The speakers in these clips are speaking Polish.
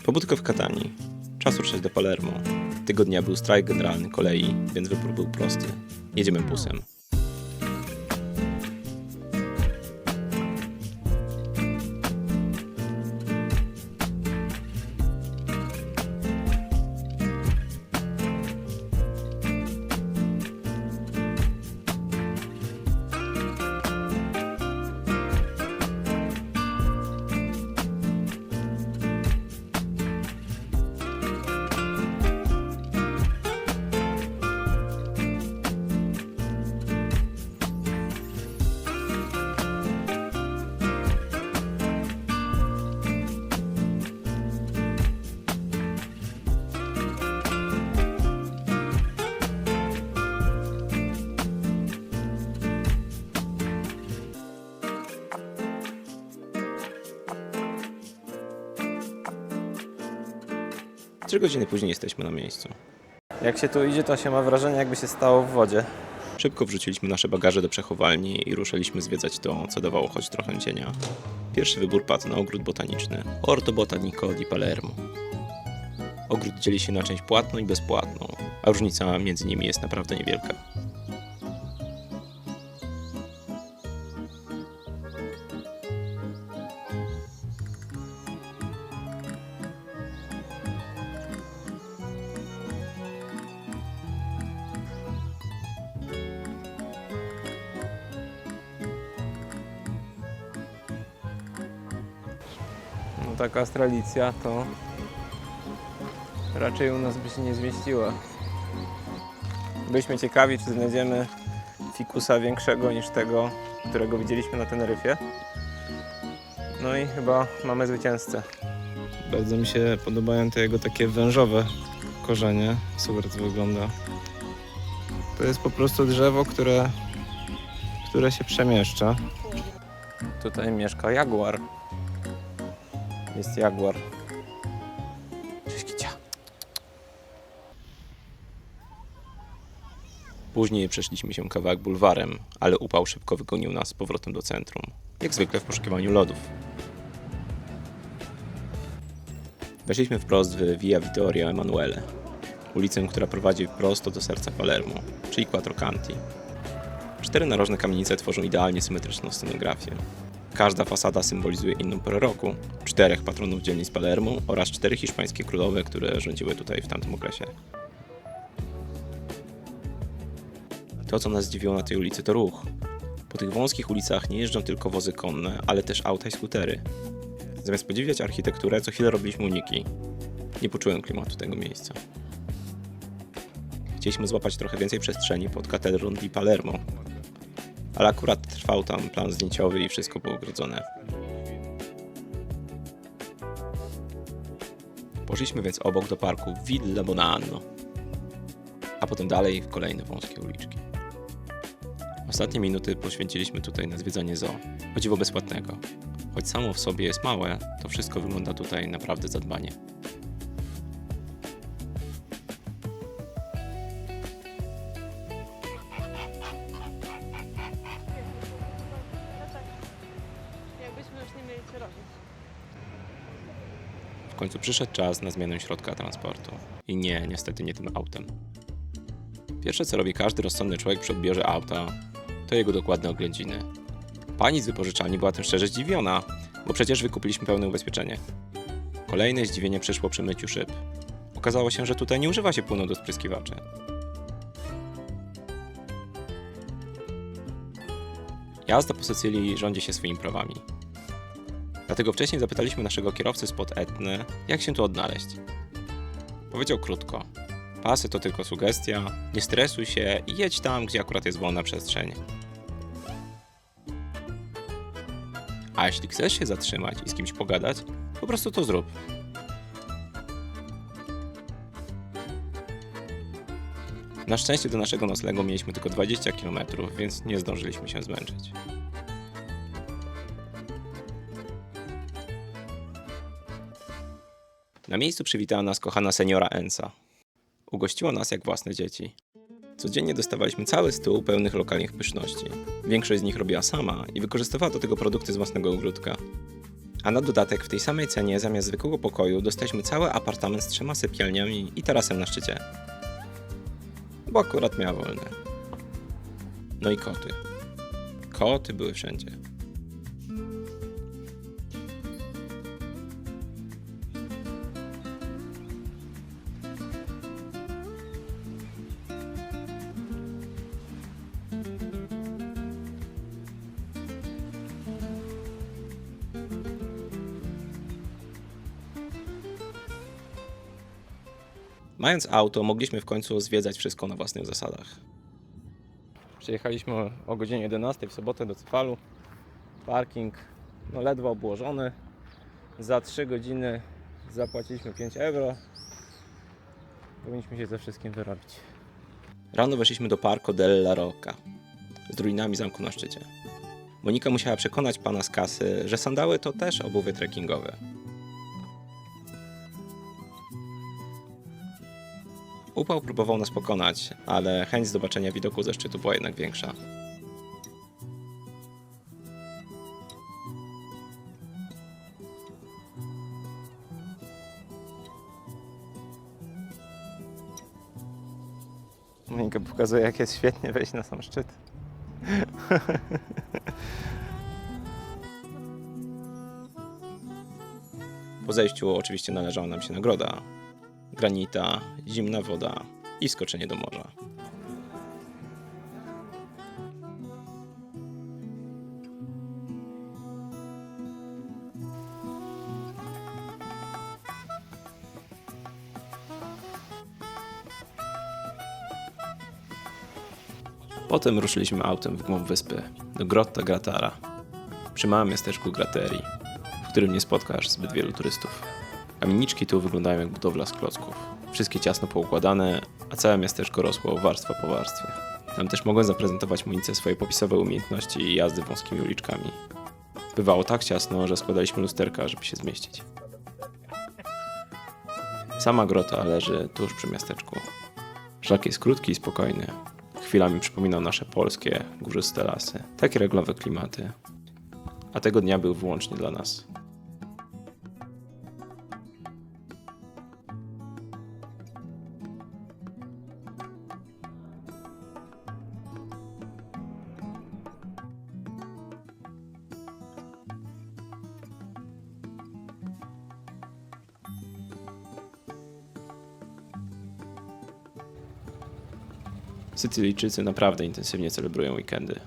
Pobudka w Katanii. Czas ruszać do Palermo. Tego dnia był strajk generalny kolei, więc wybór był prosty. Jedziemy busem. Trzy godziny później jesteśmy na miejscu. Jak się tu idzie, to się ma wrażenie, jakby się stało w wodzie. Szybko wrzuciliśmy nasze bagaże do przechowalni i ruszyliśmy zwiedzać to, co dawało choć trochę cienia. Pierwszy wybór padł na ogród botaniczny Orto Botanico di Palermo. Ogród dzieli się na część płatną i bezpłatną, a różnica między nimi jest naprawdę niewielka. No taka Australicja to raczej u nas by się nie zmieściła. Byliśmy ciekawi, czy znajdziemy fikusa większego niż tego, którego widzieliśmy na Teneryfie. No i chyba mamy zwycięzcę. Bardzo mi się podobają te jego takie wężowe korzenie. Super to wygląda. To jest po prostu drzewo, które się przemieszcza. Tutaj mieszka jaguar. Jest jaguar. Cześć kicia. Później przeszliśmy się kawałek bulwarem, ale upał szybko wygonił nas z powrotem do centrum. Jak zwykle w poszukiwaniu lodów. Weszliśmy wprost w Via Vittorio Emanuele, ulicę, która prowadzi prosto do serca Palermo, czyli Quattro Canti. 4 narożne kamienice tworzą idealnie symetryczną scenografię. Każda fasada symbolizuje inną porę roku, 4 patronów dzielnic Palermo oraz 4 hiszpańskie królowe, które rządziły tutaj w tamtym okresie. To, co nas zdziwiło na tej ulicy, to ruch. Po tych wąskich ulicach nie jeżdżą tylko wozy konne, ale też auta i skutery. Zamiast podziwiać architekturę, co chwilę robiliśmy uniki. Nie poczułem klimatu tego miejsca. Chcieliśmy złapać trochę więcej przestrzeni pod katedrą di Palermo, ale akurat trwał tam plan zdjęciowy i wszystko było ogrodzone. Poszliśmy więc obok do parku Villa Bonanno, a potem dalej w kolejne wąskie uliczki. Ostatnie minuty poświęciliśmy tutaj na zwiedzanie zoo, o dziwo bezpłatnego. Choć samo w sobie jest małe, to wszystko wygląda tutaj naprawdę zadbanie. Jakbyśmy już nie mieli co robić. W końcu przyszedł czas na zmianę środka transportu. I nie, niestety nie tym autem. Pierwsze, co robi każdy rozsądny człowiek przy odbiorze auta, to jego dokładne oględziny. Pani z wypożyczalni była tym szczerze zdziwiona, bo przecież wykupiliśmy pełne ubezpieczenie. Kolejne zdziwienie przyszło przy myciu szyb. Okazało się, że tutaj nie używa się płynu do spryskiwaczy. Jazda po Sycylii rządzi się swoimi prawami. Dlatego wcześniej zapytaliśmy naszego kierowcy spod Etny, jak się tu odnaleźć. Powiedział krótko: pasy to tylko sugestia, nie stresuj się i jedź tam, gdzie akurat jest wolna przestrzeń. A jeśli chcesz się zatrzymać i z kimś pogadać, po prostu to zrób. Na szczęście do naszego noclegu mieliśmy tylko 20 km, więc nie zdążyliśmy się zmęczyć. Na miejscu przywitała nas kochana seniora Ensa. Ugościła nas jak własne dzieci. Codziennie dostawaliśmy cały stół pełnych lokalnych pyszności. Większość z nich robiła sama i wykorzystywała do tego produkty z własnego ogródka. A na dodatek w tej samej cenie zamiast zwykłego pokoju dostaliśmy cały apartament z 3 sypialniami i tarasem na szczycie. Bo akurat miała wolne. No i koty. Koty były wszędzie. Mając auto, mogliśmy w końcu zwiedzać wszystko na własnych zasadach. Przyjechaliśmy o godzinie 11 w sobotę do Cefalu. Parking ledwo obłożony. Za 3 godziny zapłaciliśmy 5 euro. Powinniśmy się ze wszystkim wyrobić. Rano weszliśmy do Parco della Rocca z ruinami zamku na szczycie. Monika musiała przekonać pana z kasy, że sandały to też obuwie trekkingowe. Upał próbował nas pokonać, ale chęć zobaczenia widoku ze szczytu była jednak większa. Monika pokazuje, jak jest świetnie wejść na sam szczyt. Po zejściu oczywiście należała nam się nagroda. Granita, zimna woda i skoczenie do morza. Potem ruszyliśmy autem w głąb wyspy, do Grotta Gratara, przy małym miasteczku Gratteri, w którym nie spotkasz zbyt wielu turystów. Kamieniczki tu wyglądają jak budowla z klocków. Wszystkie ciasno poukładane, a całe miasteczko rosło warstwa po warstwie. Tam też mogłem zaprezentować Monice swoje popisowe umiejętności jazdy wąskimi uliczkami. Bywało tak ciasno, że składaliśmy lusterka, żeby się zmieścić. Sama grota leży tuż przy miasteczku. Szlak jest krótki i spokojny. Chwilami przypominał nasze polskie, górzyste lasy. Takie reglowe klimaty. A tego dnia był wyłącznie dla nas. Sycylijczycy naprawdę intensywnie celebrują weekendy.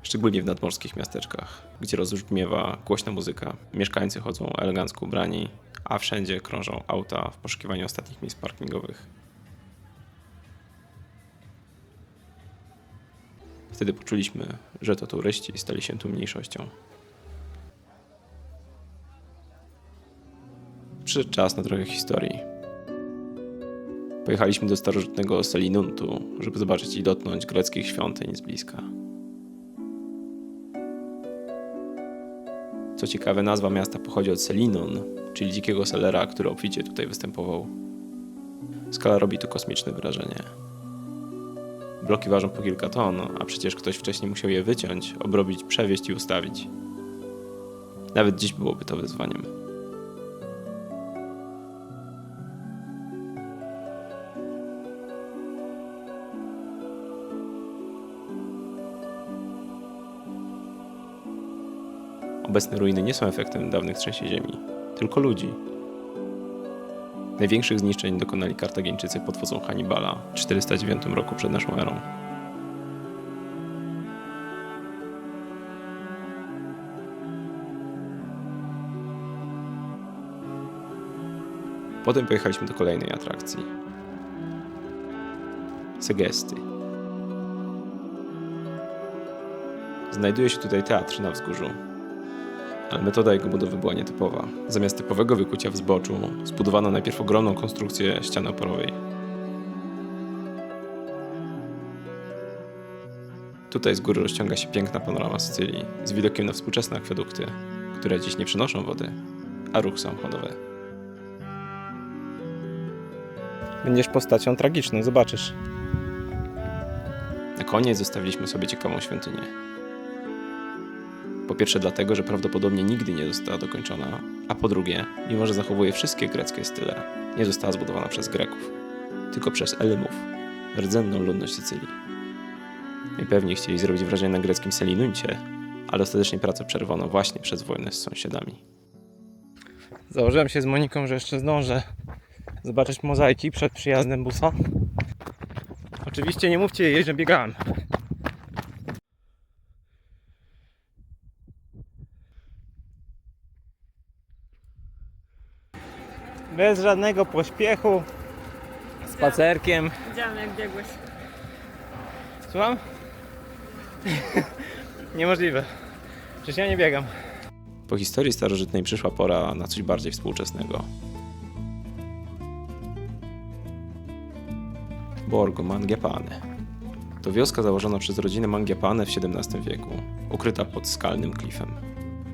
Szczególnie w nadmorskich miasteczkach, gdzie rozbrzmiewa głośna muzyka, mieszkańcy chodzą elegancko ubrani, a wszędzie krążą auta w poszukiwaniu ostatnich miejsc parkingowych. Wtedy poczuliśmy, że to turyści stali się tu mniejszością. Przyszedł czas na trochę historii. Pojechaliśmy do starożytnego Selinuntu, żeby zobaczyć i dotknąć greckich świątyń z bliska. Co ciekawe, nazwa miasta pochodzi od Selinon, czyli dzikiego selera, który obficie tutaj występował. Skala robi tu kosmiczne wrażenie. Bloki ważą po kilka ton, a przecież ktoś wcześniej musiał je wyciąć, obrobić, przewieźć i ustawić. Nawet dziś byłoby to wyzwaniem. Obecne ruiny nie są efektem dawnych trzęsień ziemi, tylko ludzi. Największych zniszczeń dokonali Kartagińczycy pod wodzą Hannibala w 409 roku przed naszą erą. Potem pojechaliśmy do kolejnej atrakcji. Segesty. Znajduje się tutaj teatr na wzgórzu. Ale metoda jego budowy była nietypowa. Zamiast typowego wykucia w zboczu, zbudowano najpierw ogromną konstrukcję ściany oporowej. Tutaj z góry rozciąga się piękna panorama Sycylii, z widokiem na współczesne akwedukty, które dziś nie przynoszą wody, a ruch samochodowy. Będziesz postacią tragiczną, zobaczysz. Na koniec zostawiliśmy sobie ciekawą świątynię. Po pierwsze dlatego, że prawdopodobnie nigdy nie została dokończona, a po drugie, mimo że zachowuje wszystkie greckie style, nie została zbudowana przez Greków, tylko przez Elymów, rdzenną ludność Sycylii. Najpewniej chcieli zrobić wrażenie na greckim Selinuncie, ale ostatecznie pracę przerwano właśnie przez wojnę z sąsiadami. Założyłem się z Moniką, że jeszcze zdążę zobaczyć mozaiki przed przyjazdem busa. Oczywiście nie mówcie jej, że biegałem. Bez żadnego pośpiechu, spacerkiem. Widziałam jak biegłeś. Słucham? Niemożliwe. Przecież ja nie biegam. Po historii starożytnej przyszła pora na coś bardziej współczesnego. Borgo Mangiapane. To wioska założona przez rodzinę Mangiapane w XVII wieku, ukryta pod skalnym klifem.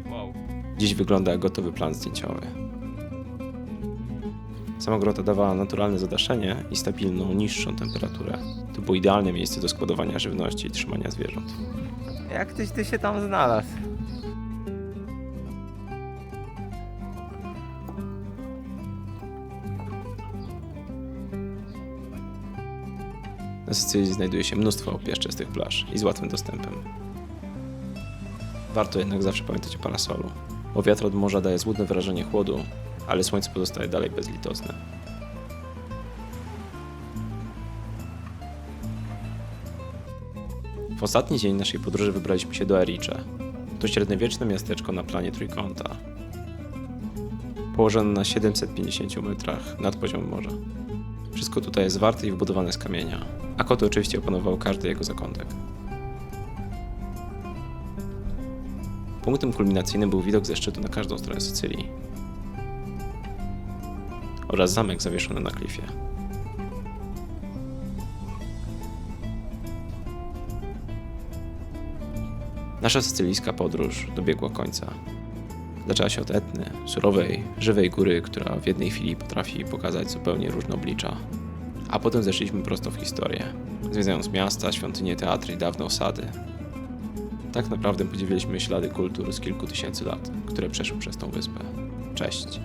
Wow. Dziś wygląda jak gotowy plan zdjęciowy. Sama grota dawała naturalne zadaszenie i stabilną, niższą temperaturę. To było idealne miejsce do składowania żywności i trzymania zwierząt. Jak ty się tam znalazł? Na Sycylii znajduje się mnóstwo piaszczystych plaż i z łatwym dostępem. Warto jednak zawsze pamiętać o parasolu, bo wiatr od morza daje złudne wrażenie chłodu, ale słońce pozostaje dalej bezlitosne. W ostatni dzień naszej podróży wybraliśmy się do Erice. To średniowieczne miasteczko na planie trójkąta, położone na 750 metrach nad poziomem morza. Wszystko tutaj jest warte i wbudowane z kamienia, a koty oczywiście opanowały każdy jego zakątek. Punktem kulminacyjnym był widok ze szczytu na każdą stronę Sycylii oraz zamek zawieszony na klifie. Nasza sycylijska podróż dobiegła końca. Zaczęła się od Etny, surowej, żywej góry, która w jednej chwili potrafi pokazać zupełnie różne oblicza. A potem zeszliśmy prosto w historię, zwiedzając miasta, świątynie, teatry i dawne osady. Tak naprawdę podziwialiśmy ślady kultur z kilku tysięcy lat, które przeszły przez tą wyspę. Cześć!